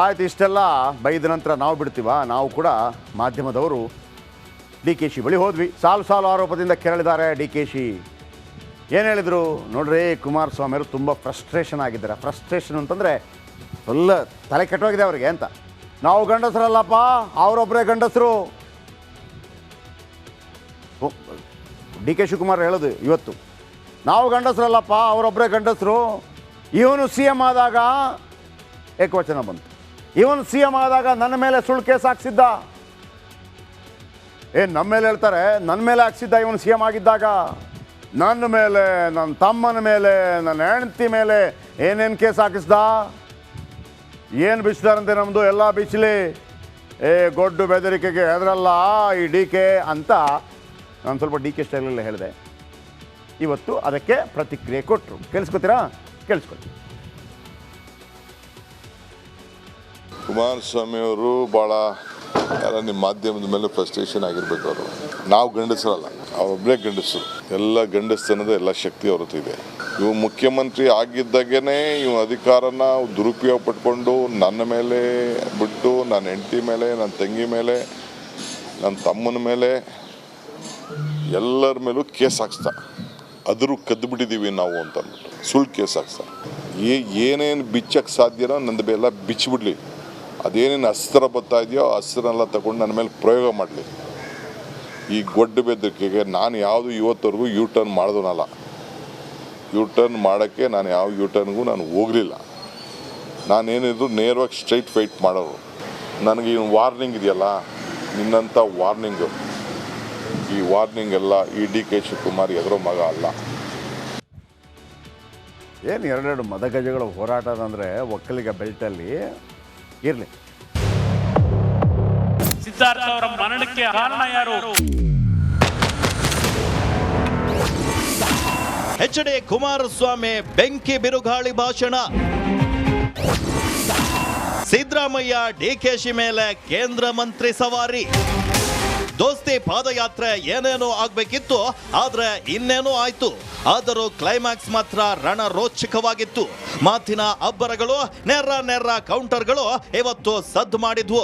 ಆಯ್ತು, ಇಷ್ಟೆಲ್ಲ ಬೈದ ನಂತರ ನಾವು ಬಿಡ್ತೀವ? ನಾವು ಕೂಡ ಮಾಧ್ಯಮದವರು ಡಿ ಕೆ ಶಿ ಬಳಿ ಹೋದ್ವಿ. ಸಾಲು ಆರೋಪದಿಂದ ಕೆರಳಿದ್ದಾರೆ ಡಿ ಕೆ ಶಿ. ಏನು ಹೇಳಿದರು ನೋಡ್ರಿ, ಕುಮಾರಸ್ವಾಮಿ ಅವರು ತುಂಬ ಫ್ರಸ್ಟ್ರೇಷನ್ ಆಗಿದ್ದಾರೆ. ಫ್ರಸ್ಟ್ರೇಷನ್ ಅಂತಂದರೆ ಫುಲ್ ತಲೆ ಕೆಟ್ಟೋಗಿದೆ ಅವರಿಗೆ ಅಂತ. ನಾವು ಗಂಡಸರಲ್ಲಪ್ಪ, ಅವರೊಬ್ಬರೇ ಗಂಡಸರು. ಡಿ ಕೆ ಶಿವಕುಮಾರ್ ಹೇಳೋದು ಇವತ್ತು, ನಾವು ಗಂಡಸರಲ್ಲಪ್ಪ, ಅವರೊಬ್ಬರೇ ಗಂಡಸರು. ಇವನು ಸಿ ಎಮ್ ಆದಾಗ ಏಕವಚನ ಬಂತು. ಇವನು ಸಿ ಎಮ್ ಆದಾಗ ನನ್ನ ಮೇಲೆ ಸುಳ್ಳು ಕೇಸ್ ಹಾಕ್ಸಿದ್ದ. ನಮ್ಮ ಮೇಲೆ ಹೇಳ್ತಾರೆ, ನನ್ನ ಮೇಲೆ ಹಾಕ್ಸಿದ್ದ ಇವನು ಸಿ ಎಮ್ ಆಗಿದ್ದಾಗ. ನನ್ನ ಮೇಲೆ, ನನ್ನ ತಮ್ಮನ ಮೇಲೆ, ನನ್ನ ಹೆಂಡತಿ ಮೇಲೆ ಏನೇನು ಕೇಸ್ ಹಾಕಿಸ್ದ. ಏನು ಬಿಚ್ಚಿದಾರಂತೆ ನಮ್ಮದು ಎಲ್ಲ ಬಿಚ್ಚಲಿ, ಗೊಡ್ಡು ಬೆದರಿಕೆಗೆ ಹೆದರಲ್ಲ ಈ ಡಿ ಕೆ ಅಂತ ನಾನು ಸ್ವಲ್ಪ ಡಿ ಕೆ ಸ್ಟೈಲಲ್ಲಿ ಹೇಳಿದೆ. ಇವತ್ತು ಅದಕ್ಕೆ ಪ್ರತಿಕ್ರಿಯೆ ಕೊಟ್ಟರು. ಕೇಳಿಸ್ಕೊತೀರಾ? ಕೇಳಿಸ್ಕೊತೀವಿ. ಕುಮಾರಸ್ವಾಮಿ ಅವರು ಭಾಳ ನಿಮ್ಮ ಮಾಧ್ಯಮದ ಮೇಲೆ ಫ್ರಸ್ಟ್ರೇಷನ್ ಆಗಿರ್ಬೇಕು. ಅವರು ನಾವು ಗಂಡಸರಲ್ಲ, ಅವರೊಬ್ಬರೇ ಗಂಡಸರು. ಎಲ್ಲ ಗಂಡಸ್ತನದ ಎಲ್ಲ ಶಕ್ತಿ ಅವ್ರ ಹತ್ರ ಇದೆ. ಇವು ಮುಖ್ಯಮಂತ್ರಿ ಆಗಿದ್ದಾಗೇ ಇವು ಅಧಿಕಾರನ ದುರುಪಯೋಗ ಪಟ್ಕೊಂಡು ನನ್ನ ಮೇಲೆ ಬಿಟ್ಟು, ನನ್ನ ಹೆಂಡತಿ ಮೇಲೆ, ನನ್ನ ತಂಗಿ ಮೇಲೆ, ನನ್ನ ತಮ್ಮನ ಮೇಲೆ, ಎಲ್ಲರ ಮೇಲೂ ಕೇಸ್ ಹಾಕ್ಸ್ತಾ, ಅದರೂ ಕದ್ದು ಬಿಟ್ಟಿದ್ದೀವಿ ನಾವು ಅಂತ ಅಂದ್ಬಿಟ್ಟು ಸುಳ್ಳು ಕೇಸ್ ಹಾಕ್ಸ್ತಾ. ಏನೇನು ಬಿಚ್ಚಕ್ಕೆ ಸಾಧ್ಯನೋ ನಂದು ಎಲ್ಲ ಬಿಚ್ಚಿಬಿಡ್ಲಿ. ಅದೇನೇನು ಅಸ್ತ್ರ ಬರ್ತಾ ಇದೆಯೋ ಅಸ್ತ್ರನೆಲ್ಲ ತಗೊಂಡು ನನ್ನ ಮೇಲೆ ಪ್ರಯೋಗ ಮಾಡಲಿ. ಈ ಗೊಡ್ಡು ಬೆದರಿಕೆಗೆ ನಾನು ಯಾವುದು ಇವತ್ತವರೆಗೂ ಯೂ ಟರ್ನ್ ಮಾಡಿದನಲ್ಲ. ಯೂ ಟರ್ನ್ ಮಾಡೋಕ್ಕೆ ನಾನು ಯಾವ ಯೂ ಟರ್ನ್ಗೂ ನಾನು ಹೋಗಲಿಲ್ಲ. ನಾನೇನಿದ್ರು ನೇರವಾಗಿ ಸ್ಟ್ರೈಟ್ ಫೈಟ್ ಮಾಡೋರು. ನನಗೆ ಈ ವಾರ್ನಿಂಗ್ ಇದೆಯಲ್ಲ, ನಿನ್ನಂಥ ವಾರ್ನಿಂಗು, ಈ ವಾರ್ನಿಂಗ್ ಎಲ್ಲ ಈ ಡಿ ಕೆ ಶಿವಕುಮಾರ್ ಎದುರೋ ಮಗ ಅಲ್ಲ. ಏನು ಎರಡೆರಡು ಮದಗಜಗಳ ಹೋರಾಟದಂದರೆ ಒಕ್ಕಲಿಗ ಬೆಲ್ಟಲ್ಲಿ ಇರಲಿ. ಸಿದ್ಧಾರ್ಥ ಅವರ ಮರಣಕ್ಕೆ ಕಾರಣ ಯಾರು? ಎಚ್ ಡಿ ಕುಮಾರಸ್ವಾಮಿ ಬೆಂಕಿ ಬಿರುಗಾಳಿ ಭಾಷಣ. ಸಿದ್ದರಾಮಯ್ಯ ಡಿಕೆಶಿ ಮೇಲೆ ಕೇಂದ್ರ ಮಂತ್ರಿ ಸವಾರಿ. ದೋಸ್ತಿ ಪಾದಯಾತ್ರೆ ಏನೇನೋ ಆಗ್ಬೇಕಿತ್ತು, ಆದ್ರೆ ಇನ್ನೇನೋ ಆಯ್ತು. ಆದರೂ ಕ್ಲೈಮ್ಯಾಕ್ಸ್ ಮಾತ್ರ ರಣರೋಚಕವಾಗಿತ್ತು. ಮಾತಿನ ಅಬ್ಬರಗಳು, ನೆರ್ರ ಕೌಂಟರ್ಗಳು ಇವತ್ತು ಸದ್ದು ಮಾಡಿದ್ವು.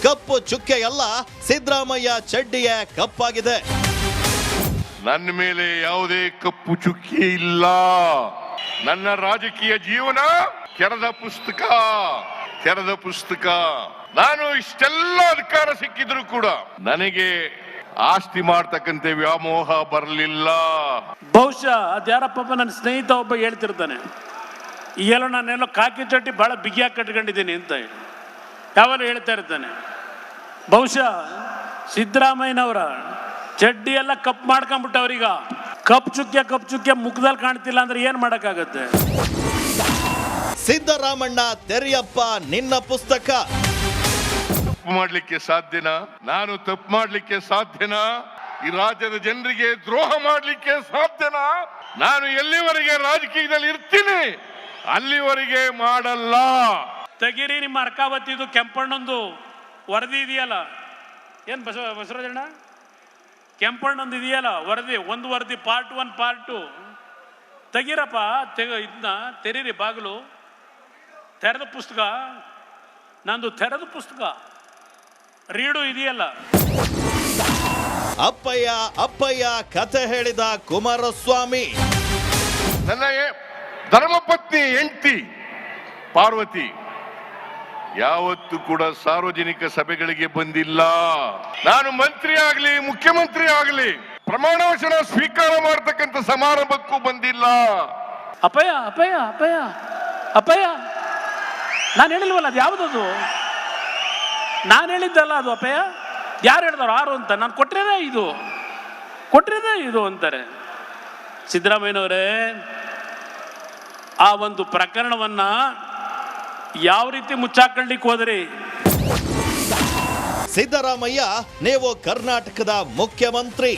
ಕಪ್ಪು ಚುಕ್ಕೆಯಲ್ಲ, ಸಿದ್ದರಾಮಯ್ಯ ಚಡ್ಡಿಯೇ ಕಪ್ಪಾಗಿದೆ. ನನ್ನ ಮೇಲೆ ಯಾವುದೇ ಕಪ್ಪು ಚುಕ್ಕಿ ಇಲ್ಲ. ನನ್ನ ರಾಜಕೀಯ ಜೀವನ ತೆರೆದ ಪುಸ್ತಕ. ನಾನು ಇಷ್ಟೆಲ್ಲ ಅಧಿಕಾರ ಸಿಕ್ಕಿದ್ರು ಕೂಡ ನನಗೆ ಆಸ್ತಿ ಮಾಡ್ತಕ್ಕಂಥ ವ್ಯಾಮೋಹ ಬರಲಿಲ್ಲ. ಬಹುಶಃ ಅದ್ಯಾರಪ್ಪ ನನ್ನ ಸ್ನೇಹಿತ ಒಬ್ಬ ಹೇಳ್ತಿರ್ತಾನೆ, ಈಗೆಲ್ಲ ನಾನೆಲ್ಲೋ ಕಾಕಿ ಚಟ್ಟಿ ಬಹಳ ಬಿಗಿಯಾಗಿ ಕಟ್ಕೊಂಡಿದ್ದೀನಿ ಅಂತ ಯಾವಾಗ ಹೇಳ್ತಾ ಇರ್ತಾನೆ. ಬಹುಶಃ ಸಿದ್ದರಾಮಯ್ಯನವರ ಚಡ್ಡಿ ಎಲ್ಲ ಕಪ್ ಮಾಡ್ಕೊಂಡ್ಬಿಟ್ಟವ್ರೀಗ. ಕಪ್ ಚುಕ್ಕೆ ಮುಖದಲ್ಲಿ ಕಾಣ್ತಿಲ್ಲ ಅಂದ್ರೆ ಏನ್ ಮಾಡಕ್ಕಾಗತ್ತೆ? ಸಿದ್ದರಾಮಣ್ಣ ತೆರೆಯಪ್ಪ ನಿನ್ನ ಪುಸ್ತಕ. ತಪ್ಪು ಮಾಡ್ಲಿಕ್ಕೆ ಸಾಧ್ಯನಾ? ನಾನು ತಪ್ಪು ಮಾಡ್ಲಿಕ್ಕೆ ಸಾಧ್ಯನಾ? ಈ ರಾಜ್ಯದ ಜನರಿಗೆ ದ್ರೋಹ ಮಾಡ್ಲಿಕ್ಕೆ ಸಾಧ್ಯನಾ? ನಾನು ಎಲ್ಲಿವರೆಗೆ ರಾಜಕೀಯದಲ್ಲಿ ಇರ್ತೀನಿ ಅಲ್ಲಿವರೆಗೆ ಮಾಡಲ್ಲ. ತೆಗೀರಿ ನಿಮ್ಮ ಅರ್ಕಾವತಿದು ಕೆಂಪಣ್ಣಂದು ವರದಿ ಇದೆಯಲ್ಲ, ಏನ್ ಬಸವರಾಜಣ್ಣ ಕೆಂಪಣ್ಣಂದು ಇದೆಯಲ್ಲ ವರದಿ, ಒಂದು ವರದಿ ಪಾರ್ಟ್ 1 ಪಾರ್ಟ್ 2 ತೆಗೀರಪ್ಪ. ಇದನ್ನ ತೆರೀರಿ, ಬಾಗಿಲು ತೆರೆದ ಪುಸ್ತಕ, ನಂದು ತೆರೆದ ಪುಸ್ತಕ ರೀಡು ಇದೆಯಲ್ಲ. ಅಪ್ಪಯ್ಯ ಕಥೆ ಹೇಳಿದ ಕುಮಾರಸ್ವಾಮಿ. ನನ್ನ ಧರ್ಮಪತ್ನಿ ಹೆಂಡತಿ ಪಾರ್ವತಿ ಯಾವತ್ತೂ ಕೂಡ ಸಾರ್ವಜನಿಕ ಸಭೆಗಳಿಗೆ ಬಂದಿಲ್ಲ. ನಾನು ಮಂತ್ರಿ ಆಗಲಿ ಮುಖ್ಯಮಂತ್ರಿ ಆಗಲಿ ಪ್ರಮಾಣ ವಚನ ಸ್ವೀಕಾರ ಮಾಡತಕ್ಕಂಥ ಸಮಾರಂಭಕ್ಕೂ ಬಂದಿಲ್ಲ. ಅಪ್ಪಯ್ಯ ನಾನು ಹೇಳಿಲ್ವಲ್ಲ, ಅದು ಯಾವುದದು? ನಾನು ಹೇಳಿದ್ದಲ್ಲ ಅದು. ಅಪ್ಪಯ್ಯ ಯಾರು ಹೇಳಿದವರು? ಆರು ಅಂತ ನಾನು ಕೊಟ್ಟಿರೋದೇ ಇದು ಅಂತಾರೆ ಸಿದ್ದರಾಮಯ್ಯನವರೇ. ಆ ಒಂದು ಪ್ರಕರಣವನ್ನ ಯಾವ ರೀತಿ ಮುಚ್ಚಾಕೊಳ್ಳಿಕ್ಕೆ ಹೋದ್ರಿ? ಸಿದ್ದರಾಮಯ್ಯ, ನೀವು ಕರ್ನಾಟಕದ ಮುಖ್ಯಮಂತ್ರಿ.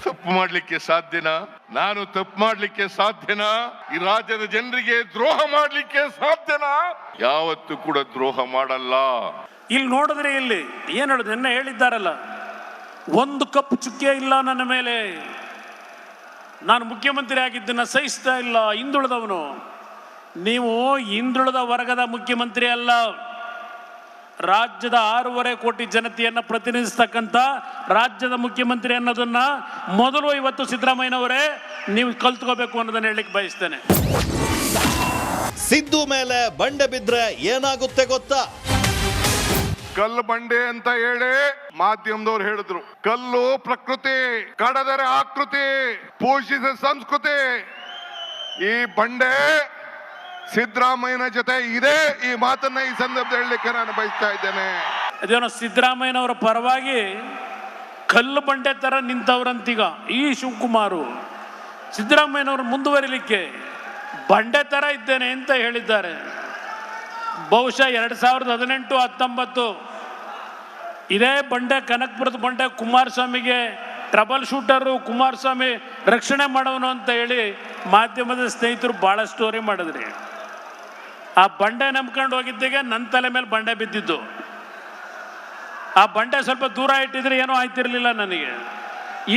ತಪ್ಪು ಮಾಡ್ಲಿಕ್ಕೆ ಸಾಧ್ಯನಾ? ನಾನು ತಪ್ಪು ಮಾಡ್ಲಿಕ್ಕೆ ಸಾಧ್ಯನಾ? ಈ ರಾಜ್ಯದ ಜನರಿಗೆ ದ್ರೋಹ ಮಾಡ್ಲಿಕ್ಕೆ ಸಾಧ್ಯನಾ? ಯಾವತ್ತೂ ಕೂಡ ದ್ರೋಹ ಮಾಡಲ್ಲ. ಇಲ್ಲಿ ನೋಡಿದ್ರೆ ಇಲ್ಲಿ ಏನ್ ಹೇಳುದು, ನಿನ್ನೆ ಹೇಳಿದ್ದಾರಲ್ಲ, ಒಂದು ಕಪ್ಪು ಚುಕ್ಕೆ ಇಲ್ಲ ನನ್ನ ಮೇಲೆ. ನಾನು ಮುಖ್ಯಮಂತ್ರಿ ಆಗಿದ್ದನ್ನು ಸಹಿಸ್ತಾ ಇಲ್ಲ, ಹಿಂದುಳಿದವನು. ನೀವು ಹಿಂದುಳಿದ ವರ್ಗದ ಮುಖ್ಯಮಂತ್ರಿ ಅಲ್ಲ, ರಾಜ್ಯದ 6.5 ಕೋಟಿ ಜನತೆಯನ್ನು ಪ್ರತಿನಿಧಿಸ್ತಕ್ಕಂಥ ರಾಜ್ಯದ ಮುಖ್ಯಮಂತ್ರಿ ಅನ್ನೋದನ್ನ ಮೊದಲು ಇವತ್ತು ಸಿದ್ದರಾಮಯ್ಯನವರೇ ನೀವು ಕಲ್ತ್ಕೋಬೇಕು ಅನ್ನೋದನ್ನ ಹೇಳಲಿಕ್ಕೆ ಬಯಸ್ತೇನೆ. ಸಿದ್ದು ಮೇಲೆ ಬಂಡೆ ಬಿದ್ರೆ ಏನಾಗುತ್ತೆ ಗೊತ್ತಾ? ಕಲ್ಲು ಬಂಡೆ ಅಂತ ಹೇಳಿ ಮಾಧ್ಯಮದವ್ರು ಹೇಳಿದ್ರು. ಕಲ್ಲು ಪ್ರಕೃತಿ, ಕಡದರೆ ಆಕೃತಿ, ಪೋಷಿಸಿದ ಸಂಸ್ಕೃತಿ. ಈ ಬಂಡೆ ಸಿದ್ದರಾಮಯ್ಯನ ಜೊತೆ ಇದೆ. ಈ ಮಾತನ್ನ ಈ ಸಂದರ್ಭದಲ್ಲಿ ಹೇಳಲಿಕ್ಕೆ ನಾನು ಬಯಸ್ತಾ ಇದ್ದೇನೆ. ಅದೇನೋ ಸಿದ್ದರಾಮಯ್ಯನವರ ಪರವಾಗಿ ಕಲ್ಲು ಬಂಡೆ ತರ ನಿಂತವ್ರಂತೀಗ ಈ ಶಿವಕುಮಾರು ಸಿದ್ದರಾಮಯ್ಯನವರು ಮುಂದುವರಿಲಿಕ್ಕೆ ಬಂಡೆ ತರ ಇದ್ದೇನೆ ಅಂತ ಹೇಳಿದ್ದಾರೆ. ಬಹುಶಃ 2018-19 ಇದೇ ಬಂಡೆ, ಕನಕಪುರದ ಬಂಡೆ ಕುಮಾರಸ್ವಾಮಿಗೆ ಟ್ರಬಲ್ ಶೂಟರು, ಕುಮಾರಸ್ವಾಮಿ ರಕ್ಷಣೆ ಮಾಡೋನು ಅಂತ ಹೇಳಿ ಮಾಧ್ಯಮದ ಸ್ನೇಹಿತರು ಭಾಳ ಸ್ಟೋರಿ ಮಾಡಿದ್ರಿ. ಆ ಬಂಡೆ ನಂಬ್ಕೊಂಡು ಹೋಗಿದ್ದಿಗೆ ನನ್ನ ತಲೆ ಮೇಲೆ ಬಂಡೆ ಬಿದ್ದಿದ್ದು. ಆ ಬಂಡೆ ಸ್ವಲ್ಪ ದೂರ ಇಟ್ಟಿದ್ರೆ ಏನೂ ಆಯ್ತಿರ್ಲಿಲ್ಲ ನನಗೆ.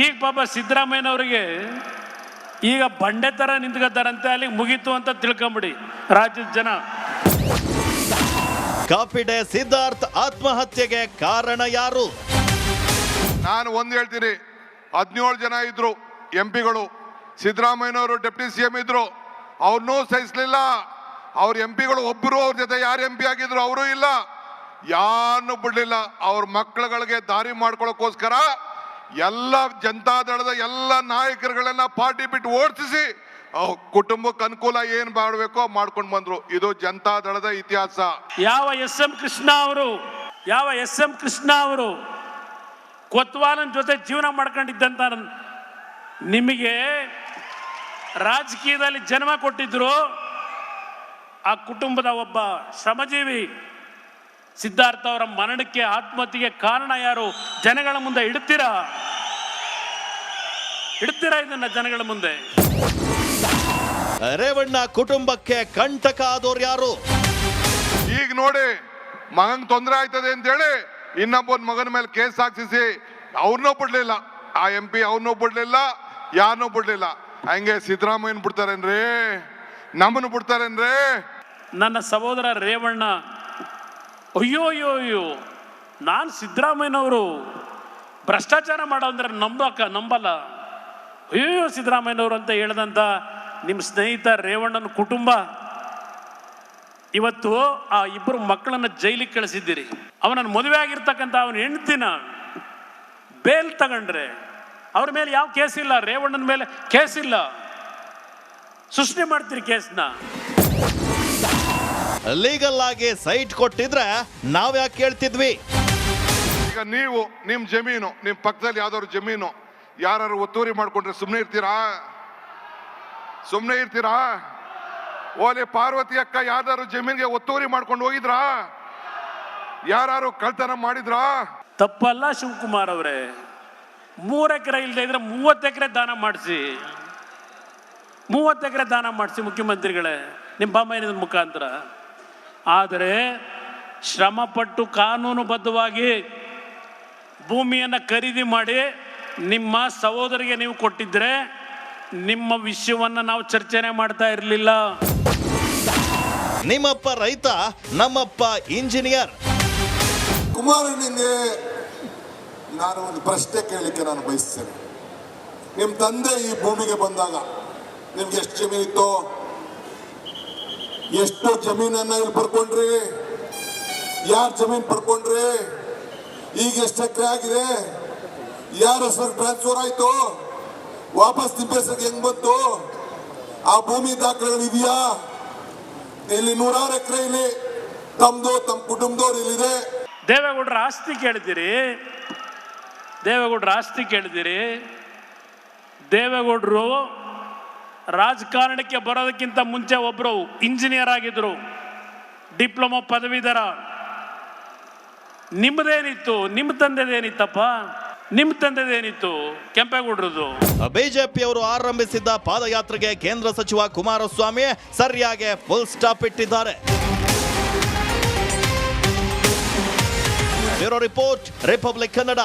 ಈಗ ಪಾಪ ಸಿದ್ದರಾಮಯ್ಯನವರಿಗೆ ಈಗ ಬಂಡೆ ಥರ ನಿಂತ್ಕೊತಾರಂತೆ, ಅಲ್ಲಿಗೆ ಮುಗೀತು ಅಂತ ತಿಳ್ಕೊಂಬಿಡಿ ರಾಜ್ಯದ ಜನ. ಕಾಫಿ ಡೇ ಸಿದ್ಧಾರ್ಥ್ ಆತ್ಮಹತ್ಯೆಗೆ ಕಾರಣ ಯಾರು? ನಾನು ಒಂದು ಹೇಳ್ತೀನಿ, 17 ಜನ ಇದ್ರು ಎಂಪಿಗಳು. ಸಿದ್ದರಾಮಯ್ಯನವರು ಡೆಪ್ಟಿ CM ಇದ್ರು, ಅವ್ರನ್ನೂ ಸಹಿಸಲಿಲ್ಲ. ಅವ್ರ ಎಂಪಿಗಳು ಒಬ್ಬರು ಅವ್ರ ಜೊತೆ ಯಾರು MP ಆಗಿದ್ರು ಅವರು ಇಲ್ಲ, ಯಾರನ್ನೂ ಬಿಡ್ಲಿಲ್ಲ. ಅವ್ರ ಮಕ್ಕಳುಗಳಿಗೆ ದಾರಿ ಮಾಡ್ಕೊಳ್ಳೋಕ್ಕೋಸ್ಕರ ಎಲ್ಲ ಜನತಾದಳದ ಎಲ್ಲ ನಾಯಕರುಗಳನ್ನ ಪಾರ್ಟಿ ಬಿಟ್ಟು ಓಡಿಸಿ ಕುಟುಂಬಕ್ಕೆ ಅನುಕೂಲ ಏನ್ ಮಾಡಬೇಕೋ ಮಾಡ್ಕೊಂಡು ಬಂದ್ರು. ಇದು ಜನತಾದಳದ ಇತಿಹಾಸ. ಯಾವ SM ಕೃಷ್ಣ ಅವರು ಕೊತ್ವಾಲನ್ ಜೊತೆ ಜೀವನ ಮಾಡ್ಕೊಂಡಿದ್ದಂತ ನಿಮಗೆ ರಾಜಕೀಯದಲ್ಲಿ ಜನ್ಮ ಕೊಟ್ಟಿದ್ರು. ಆ ಕುಟುಂಬದ ಒಬ್ಬ ಶ್ರಮಜೀವಿ ಸಿದ್ಧಾರ್ಥ ಅವರ ಮರಣಕ್ಕೆ, ಆತ್ಮಹತ್ಯೆಗೆ ಕಾರಣ ಯಾರು? ಜನಗಳ ಮುಂದೆ ಇಡ್ತೀರಾ ಇದನ್ನ ಜನಗಳ ಮುಂದೆ? ರೇವಣ್ಣ ಕುಟುಂಬಕ್ಕೆ ಕಂಟಕ ಆದವ್ರು ಯಾರು? ಈಗ ನೋಡಿ, ಮಗನ್ ತೊಂದರೆ ಆಯ್ತದೆ ಅಂತೇಳಿ ಇನ್ನೊಬ್ಬನ ಮಗನ ಮೇಲೆ ಕೇಸ್ ಹಾಕ್ಸಿಸಿ ಅವ್ರನ್ನೂ ಬಿಡ್ಲಿಲ್ಲ. ಆ MP ಅವ್ರನ್ನೂ ಬಿಡ್ಲಿಲ್ಲ, ಯಾರನ್ನೂ ಬಿಡ್ಲಿಲ್ಲ. ಹಂಗೆ ಸಿದ್ದರಾಮಯ್ಯನ ಬಿಡ್ತಾರೇನ್ರಿ? ನಮ್ಮನ್ನು ಬಿಡ್ತಾರೇನ್ರಿ? ನನ್ನ ಸಹೋದರ ರೇವಣ್ಣ ಅಯ್ಯೋ ನಾನು ಸಿದ್ದರಾಮಯ್ಯನವರು ಭ್ರಷ್ಟಾಚಾರ ಮಾಡೋ ಅಂದ್ರೆ ನಂಬಲ್ಲ. ಅಯ್ಯೋ ಸಿದ್ದರಾಮಯ್ಯನವರು ಅಂತ ಹೇಳ್ದಂತ ನಿಮ್ಮ ಸ್ನೇಹಿತ ರೇವಣ್ಣನ ಕುಟುಂಬ ಇವತ್ತು ಆ 2 ಮಕ್ಕಳನ್ನ ಜೈಲಿಗೆ ಕಳಿಸಿದ್ದೀರಿ. ಅವನನ್ನು ಮದುವೆ ಆಗಿರ್ತಕ್ಕಂಥ ಅವನ ಹೆಂಡ್ತಿನ ಬೇಲ್ ತಗೊಂಡ್ರೆ ಅವ್ರ ಮೇಲೆ ಯಾವ ಕೇಸ್ ಇಲ್ಲ, ರೇವಣ್ಣನ ಮೇಲೆ ಕೇಸ್ ಇಲ್ಲ. ಸೃಷ್ಟಿ ಮಾಡ್ತೀರಿ ಕೇಸ್ನ. ಲೀಗಲ್ ಆಗಿ ಸೈಟ್ ಕೊಟ್ಟಿದ್ರೆ ನಾವ್ ಯಾಕೆ ಕೇಳ್ತಿದ್ವಿ? ಈಗ ನೀವು ನಿಮ್ ಜಮೀನು, ನಿಮ್ ಪಕ್ಕದಲ್ಲಿ ಯಾವ್ದಾದ್ರು ಜಮೀನು ಯಾರು ಒತ್ತುವರಿ ಮಾಡ್ಕೊಂಡ್ರೆ ಸುಮ್ಮನೆ ಇರ್ತೀರಾ? ಓಲೆ ಪಾರ್ವತಿ ಅಕ್ಕ ಯಾವ್ದಾದ್ರು ಜಮೀನ್ಗೆ ಒತ್ತುವರಿ ಮಾಡ್ಕೊಂಡು ಹೋಗಿದ್ರಾ? ಯಾರು ಕಳ್ತನ ಮಾಡಿದ್ರಾ? ತಪ್ಪಲ್ಲ ಶಿವಕುಮಾರ್ ಅವರೇ. 3 ಎಕರೆ ಇಲ್ಲದೆ ಇದ್ರೆ 30 ಎಕರೆ ದಾನ ಮಾಡಿಸಿ, 30 ಎಕರೆ ದಾನ ಮಾಡಿಸಿ ಮುಖ್ಯಮಂತ್ರಿಗಳೇ ನಿಮ್ಮ ಬೊಮ್ಮಾಯಿನ ಮುಖಾಂತರ. ಆದರೆ ಶ್ರಮಪಟ್ಟು ಕಾನೂನುಬದ್ಧವಾಗಿ ಭೂಮಿಯನ್ನು ಖರೀದಿ ಮಾಡಿ ನಿಮ್ಮ ಸಹೋದರಿಗೆ ನೀವು ಕೊಟ್ಟಿದ್ರೆ ನಿಮ್ಮ ವಿಷಯವನ್ನು ನಾವು ಚರ್ಚೆನೆ ಮಾಡ್ತಾ ಇರಲಿಲ್ಲ. ನಿಮ್ಮಪ್ಪ ರೈತ, ನಮ್ಮಪ್ಪ ಇಂಜಿನಿಯರ್. ಕುಮಾರನಿಗೆ ನಾನು ಒಂದು ಪ್ರಶ್ನೆ ಕೇಳಲಿಕ್ಕೆ ನಾನು ಬಯಸ್ತೇನೆ. ನಿಮ್ಮ ತಂದೆ ಈ ಭೂಮಿಗೆ ಬಂದಾಗ ನಿಮ್ಗೆ ಎಷ್ಟು ಜಮೀನಿತ್ತು? ಎಷ್ಟು ಜಮೀನನ್ನ ಇಲ್ಲಿ ಪಡ್ಕೊಂಡ್ರಿ? ಯಾರು ಜಮೀನು ಪಡ್ಕೊಂಡ್ರಿ? ಈಗ ಎಷ್ಟು ಎಕರೆ ಆಗಿದೆ? ಯಾರ ಹೆಸರು ಟ್ರಾನ್ಸ್ಫರ್ ಆಯ್ತು? ವಾಪಸ್ ನಿಮ್ಮ ಹೆಸರಿಗೆ ಹೆಂಗ್ ಬಂತು? ಆ ಭೂಮಿ ದಾಖಲೆಗಳು ಇದೆಯಾ? ಇಲ್ಲಿ 100 ಎಕರೆ ಇಲ್ಲಿ ತಮ್ಮದು, ತಮ್ಮ ಕುಟುಂಬದವ್ರು ಇಲ್ಲಿದೆ. ದೇವೇಗೌಡರ ಆಸ್ತಿ ಕೇಳಿದಿರಿ. ದೇವೇಗೌಡರು ರಾಜಕಾರಣಕ್ಕೆ ಬರೋದಕ್ಕಿಂತ ಮುಂಚೆ ಒಬ್ಬರು ಇಂಜಿನಿಯರ್ ಆಗಿದ್ರು, ಡಿಪ್ಲೊಮಾ ಪದವೀಧರ. ನಿಮ್ಮದೇನಿತ್ತು? ನಿಮ್ಮ ತಂದೆದೇನಿತ್ತಪ್ಪ? ನಿಮ್ಮ ತಂದೆದೇನಿತ್ತು? ಕೆಂಪೇಗೌಡರದು. ಬಿಜೆಪಿಯವರು ಆರಂಭಿಸಿದ್ದ ಪಾದಯಾತ್ರೆಗೆ ಕೇಂದ್ರ ಸಚಿವ ಕುಮಾರಸ್ವಾಮಿ ಸರಿಯಾಗಿ ಫುಲ್ ಸ್ಟಾಪ್ ಇಟ್ಟಿದ್ದಾರೆ. Bureau report, republic Kannada.